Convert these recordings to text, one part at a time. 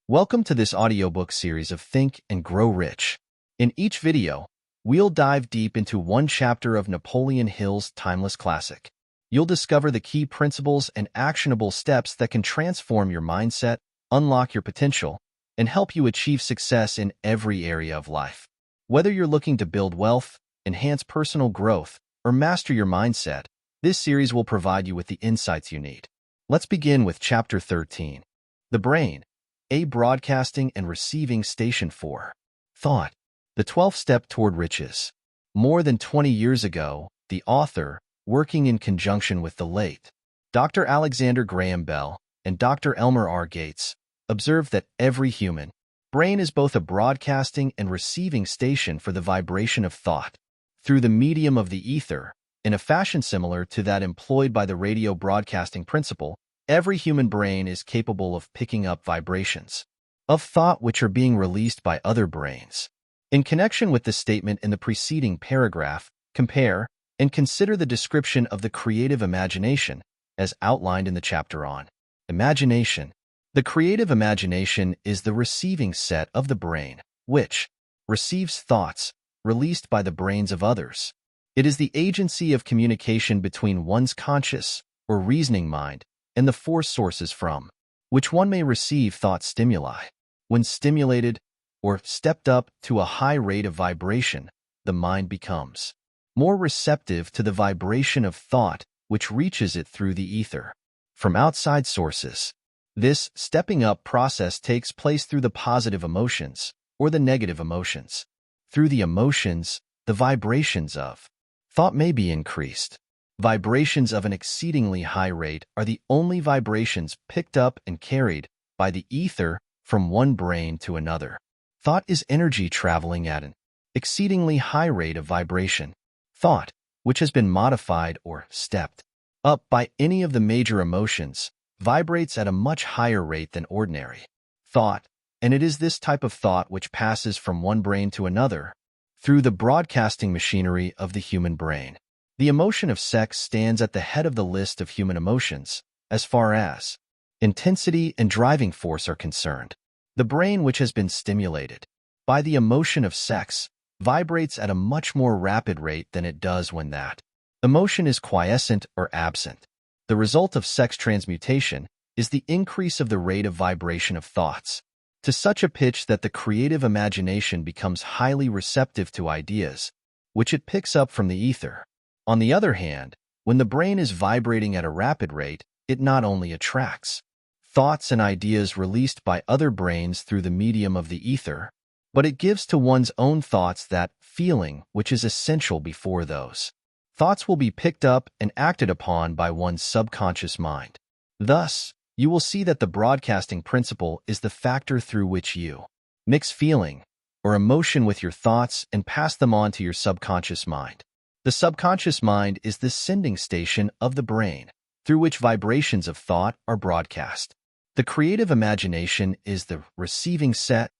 Welcome to this audiobook series of Think and Grow Rich. In each video, we'll dive deep into one chapter of Napoleon Hill's timeless classic. You'll discover the key principles and actionable steps that can transform your mindset, unlock your potential, and help you achieve success in every area of life. Whether you're looking to build wealth, enhance personal growth, or master your mindset, this series will provide you with the insights you need. Let's begin with Chapter 13, The Brain, a broadcasting and receiving station for thought. The 12th step toward riches. More than 20 years ago, the author, working in conjunction with the late Dr. Alexander Graham Bell and Dr. Elmer R. Gates, observed that every human brain is both a broadcasting and receiving station for the vibration of thought. Through the medium of the ether, in a fashion similar to that employed by the radio broadcasting principle, every human brain is capable of picking up vibrations of thought which are being released by other brains. In connection with the statement in the preceding paragraph, compare and consider the description of the creative imagination as outlined in the chapter on imagination. The creative imagination is the receiving set of the brain, which receives thoughts released by the brains of others. It is the agency of communication between one's conscious or reasoning mind and the force sources from which one may receive thought stimuli. When stimulated or stepped up to a high rate of vibration, the mind becomes more receptive to the vibration of thought which reaches it through the ether from outside sources. This stepping up process takes place through the positive emotions or the negative emotions. Through the emotions, the vibrations of thought may be increased. Vibrations of an exceedingly high rate are the only vibrations picked up and carried by the ether from one brain to another. Thought is energy traveling at an exceedingly high rate of vibration. Thought, which has been modified or stepped up by any of the major emotions, vibrates at a much higher rate than ordinary thought, and it is this type of thought which passes from one brain to another through the broadcasting machinery of the human brain. The emotion of sex stands at the head of the list of human emotions, as far as intensity and driving force are concerned. The brain which has been stimulated by the emotion of sex vibrates at a much more rapid rate than it does when that emotion is quiescent or absent. The result of sex transmutation is the increase of the rate of vibration of thoughts, to such a pitch that the creative imagination becomes highly receptive to ideas, which it picks up from the ether. On the other hand, when the brain is vibrating at a rapid rate, it not only attracts thoughts and ideas released by other brains through the medium of the ether, but it gives to one's own thoughts that feeling which is essential before those thoughts will be picked up and acted upon by one's subconscious mind. Thus, you will see that the broadcasting principle is the factor through which you mix feeling or emotion with your thoughts and pass them on to your subconscious mind. The subconscious mind is the sending station of the brain, through which vibrations of thought are broadcast. The creative imagination is the receiving set,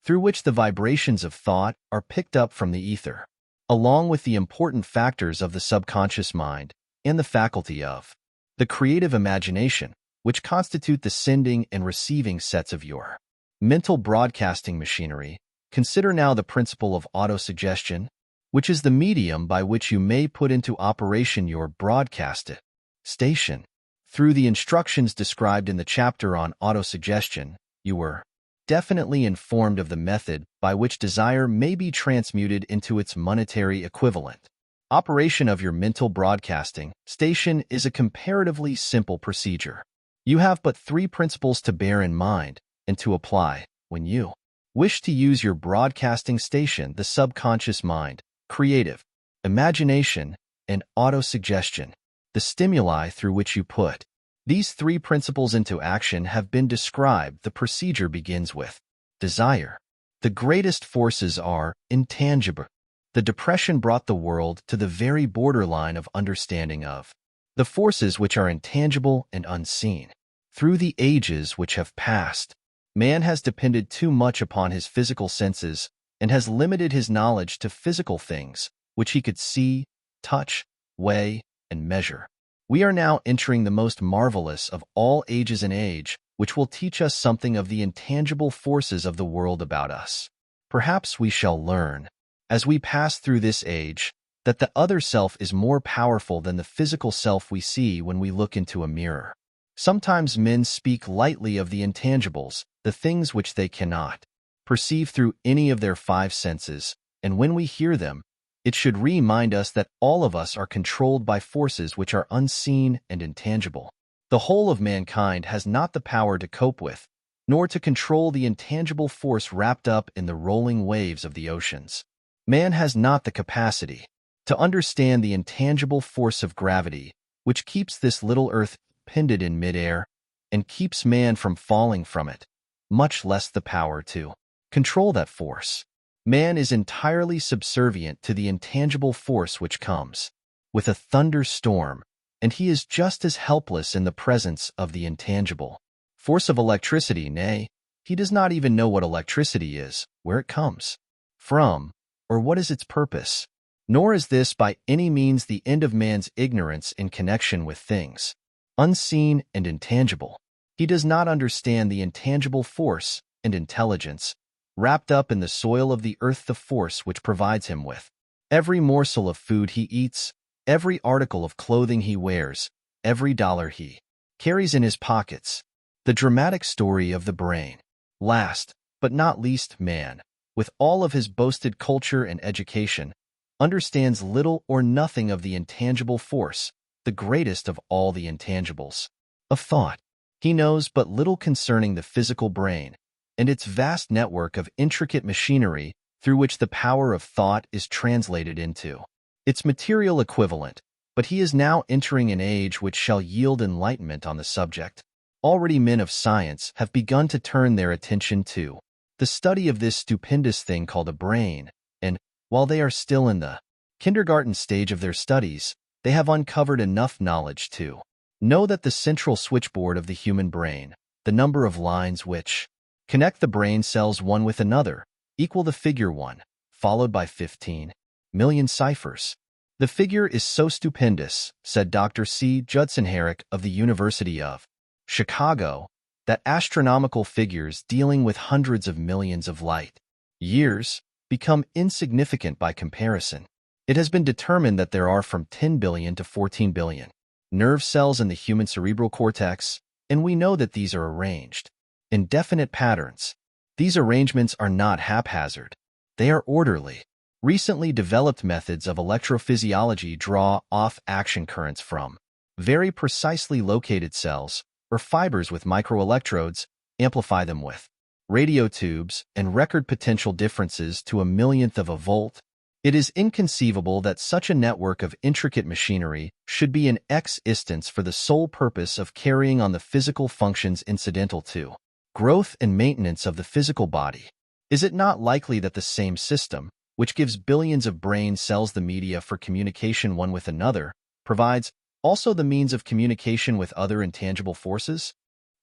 through which the vibrations of thought are picked up from the ether, along with the important factors of the subconscious mind and the faculty of the creative imagination, which constitute the sending and receiving sets of your mental broadcasting machinery. Consider now the principle of autosuggestion, which is the medium by which you may put into operation your broadcasted station. Through the instructions described in the chapter on autosuggestion, you were definitely informed of the method by which desire may be transmuted into its monetary equivalent. Operation of your mental broadcasting station is a comparatively simple procedure. You have but three principles to bear in mind and to apply when you wish to use your broadcasting station: the subconscious mind, creative imagination, and autosuggestion, the stimuli through which you put these three principles into action have been described. The procedure begins with desire. The greatest forces are intangible. The Depression brought the world to the very borderline of understanding of the forces which are intangible and unseen. Through the ages which have passed, man has depended too much upon his physical senses and has limited his knowledge to physical things, which he could see, touch, weigh, and measure. We are now entering the most marvelous of all ages, an age which will teach us something of the intangible forces of the world about us. Perhaps we shall learn, as we pass through this age, that the other self is more powerful than the physical self we see when we look into a mirror. Sometimes men speak lightly of the intangibles, the things which they cannot perceive through any of their five senses, and when we hear them, it should remind us that all of us are controlled by forces which are unseen and intangible. The whole of mankind has not the power to cope with, nor to control the intangible force wrapped up in the rolling waves of the oceans. Man has not the capacity to understand the intangible force of gravity, which keeps this little earth pinned in midair and keeps man from falling from it, much less the power to control that force. Man is entirely subservient to the intangible force which comes with a thunderstorm, and he is just as helpless in the presence of the intangible force of electricity. Nay, he does not even know what electricity is, where it comes from, or what is its purpose. Nor is this by any means the end of man's ignorance in connection with things unseen and intangible. He does not understand the intangible force and intelligence wrapped up in the soil of the earth, the force which provides him with every morsel of food he eats, every article of clothing he wears, every dollar he carries in his pockets. The dramatic story of the brain. Last, but not least, man, with all of his boasted culture and education, understands little or nothing of the intangible force, the greatest of all the intangibles, of thought. He knows but little concerning the physical brain and its vast network of intricate machinery through which the power of thought is translated into its material equivalent, but he is now entering an age which shall yield enlightenment on the subject. Already men of science have begun to turn their attention to the study of this stupendous thing called a brain, and, while they are still in the kindergarten stage of their studies, they have uncovered enough knowledge to know that the central switchboard of the human brain, the number of lines which connect the brain cells one with another, equal the figure 1, followed by 15 million ciphers. The figure is so stupendous, said Dr. C. Judson Herrick of the University of Chicago, that astronomical figures dealing with hundreds of millions of light years become insignificant by comparison. It has been determined that there are from 10 billion to 14 billion nerve cells in the human cerebral cortex, and we know that these are arranged in definite patterns. These arrangements are not haphazard. They are orderly. Recently developed methods of electrophysiology draw off action currents from very precisely located cells or fibers with microelectrodes, amplify them with radio tubes, and record potential differences to a millionth of a volt. It is inconceivable that such a network of intricate machinery should be in existence for the sole purpose of carrying on the physical functions incidental to growth and maintenance of the physical body. Is it not likely that the same system, which gives billions of brain cells the media for communication one with another, provides also the means of communication with other intangible forces?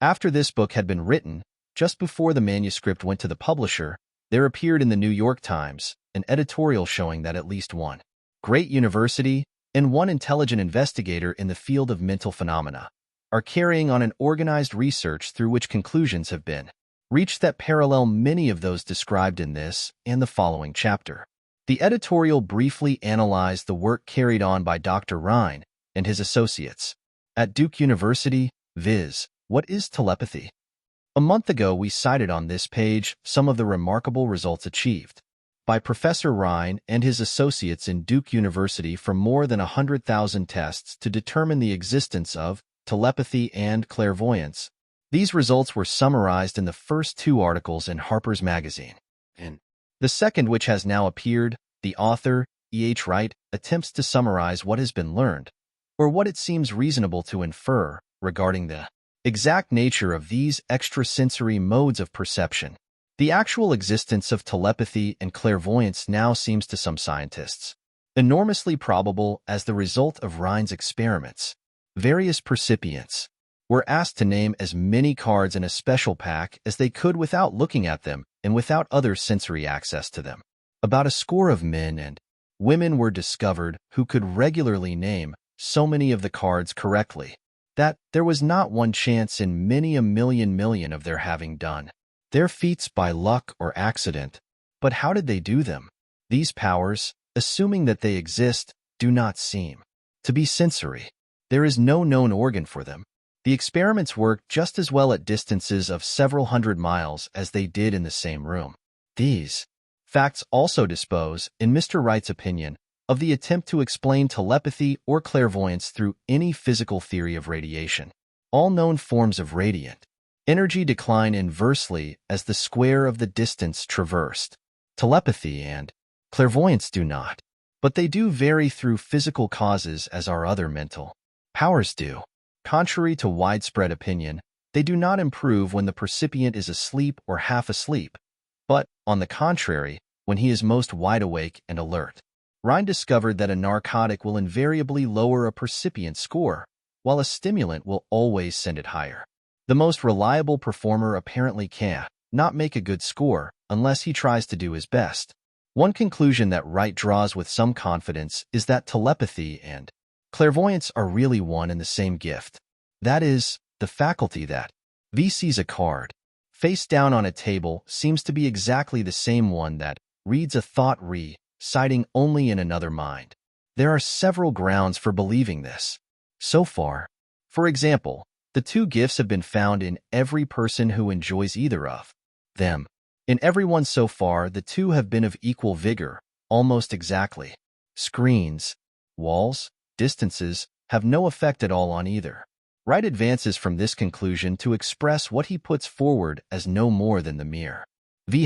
After this book had been written, just before the manuscript went to the publisher, there appeared in the New York Times an editorial showing that at least one great university and one intelligent investigator in the field of mental phenomena are carrying on an organized research through which conclusions have been reached that parallel many of those described in this and the following chapter. The editorial briefly analyzed the work carried on by Dr. Rhine and his associates at Duke University, viz., what is telepathy? A month ago, we cited on this page some of the remarkable results achieved by Professor Rhine and his associates in Duke University from more than 100,000 tests to determine the existence of telepathy and clairvoyance. These results were summarized in the first two articles in Harper's Magazine. In the second, which has now appeared, the author, E.H. Wright, attempts to summarize what has been learned, or what it seems reasonable to infer, regarding the exact nature of these extrasensory modes of perception. The actual existence of telepathy and clairvoyance now seems to some scientists enormously probable as the result of Rhine's experiments. Various percipients were asked to name as many cards in a special pack as they could without looking at them and without other sensory access to them. About a score of men and women were discovered who could regularly name so many of the cards correctly that there was not one chance in many a million of their having done their feats by luck or accident. But how did they do them? These powers, assuming that they exist, do not seem to be sensory. There is no known organ for them. The experiments work just as well at distances of several hundred miles as they did in the same room. These facts also dispose, in Mr. Wright's opinion, of the attempt to explain telepathy or clairvoyance through any physical theory of radiation. All known forms of radiant energy decline inversely as the square of the distance traversed. Telepathy and clairvoyance do not, but they do vary through physical causes as our other mental powers do. Contrary to widespread opinion, they do not improve when the percipient is asleep or half asleep, but, on the contrary, when he is most wide awake and alert. Rhine discovered that a narcotic will invariably lower a percipient score, while a stimulant will always send it higher. The most reliable performer apparently can not make a good score unless he tries to do his best. One conclusion that Wright draws with some confidence is that telepathy and clairvoyance are really one and the same gift. That is, the faculty that V sees a card face down on a table seems to be exactly the same one that reads a thought reciting only in another mind. There are several grounds for believing this. So far, for example, the two gifts have been found in every person who enjoys either of them. In everyone so far, the two have been of equal vigor, almost exactly. Screens, walls, distances have no effect at all on either. Wright advances from this conclusion to express what he puts forward as no more than the mere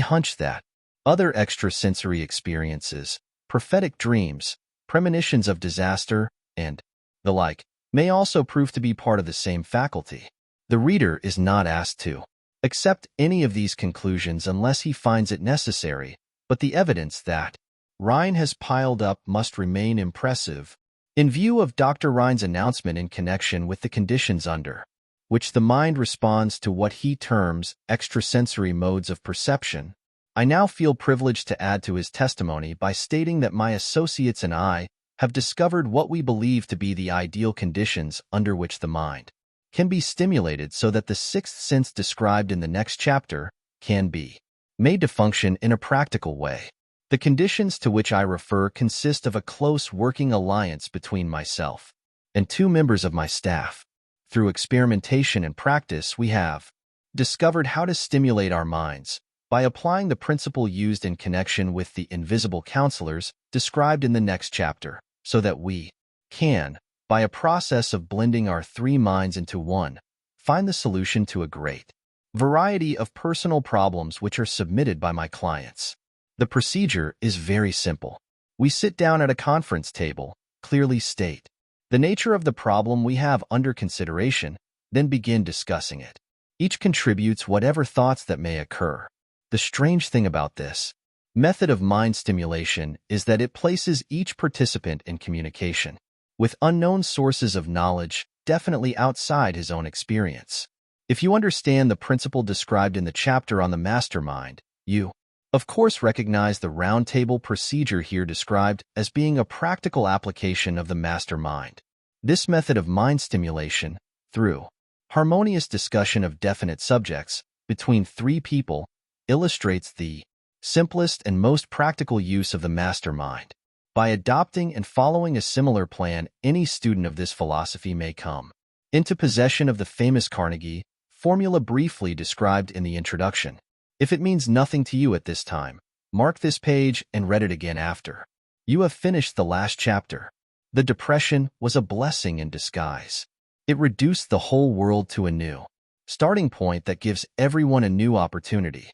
hunch that other extrasensory experiences, prophetic dreams, premonitions of disaster, and the like, may also prove to be part of the same faculty. The reader is not asked to accept any of these conclusions unless he finds it necessary, but the evidence that Rhine has piled up must remain impressive. In view of Dr. Rhine's announcement in connection with the conditions under which the mind responds to what he terms extrasensory modes of perception, I now feel privileged to add to his testimony by stating that my associates and I have discovered what we believe to be the ideal conditions under which the mind can be stimulated so that the sixth sense described in the next chapter can be made to function in a practical way. The conditions to which I refer consist of a close working alliance between myself and two members of my staff. Through experimentation and practice, we have discovered how to stimulate our minds by applying the principle used in connection with the invisible counselors described in the next chapter, so that we can, by a process of blending our three minds into one, find the solution to a great variety of personal problems which are submitted by my clients. The procedure is very simple. We sit down at a conference table, clearly state the nature of the problem we have under consideration, then begin discussing it. Each contributes whatever thoughts that may occur. The strange thing about this method of mind stimulation is that it places each participant in communication with unknown sources of knowledge definitely outside his own experience. If you understand the principle described in the chapter on the mastermind, you of course recognize the roundtable procedure here described as being a practical application of the mastermind. This method of mind stimulation, through harmonious discussion of definite subjects between three people, illustrates the simplest and most practical use of the mastermind. By adopting and following a similar plan, any student of this philosophy may come into possession of the famous Carnegie formula briefly described in the introduction. If it means nothing to you at this time, mark this page and read it again after you have finished the last chapter. The depression was a blessing in disguise. It reduced the whole world to a new starting point that gives everyone a new opportunity.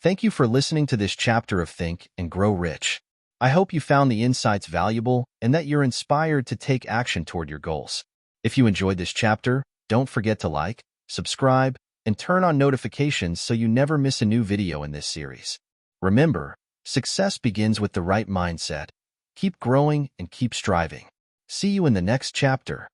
Thank you for listening to this chapter of Think and Grow Rich. I hope you found the insights valuable and that you're inspired to take action toward your goals. If you enjoyed this chapter, don't forget to like, subscribe, and turn on notifications so you never miss a new video in this series. Remember, success begins with the right mindset. Keep growing and keep striving. See you in the next chapter.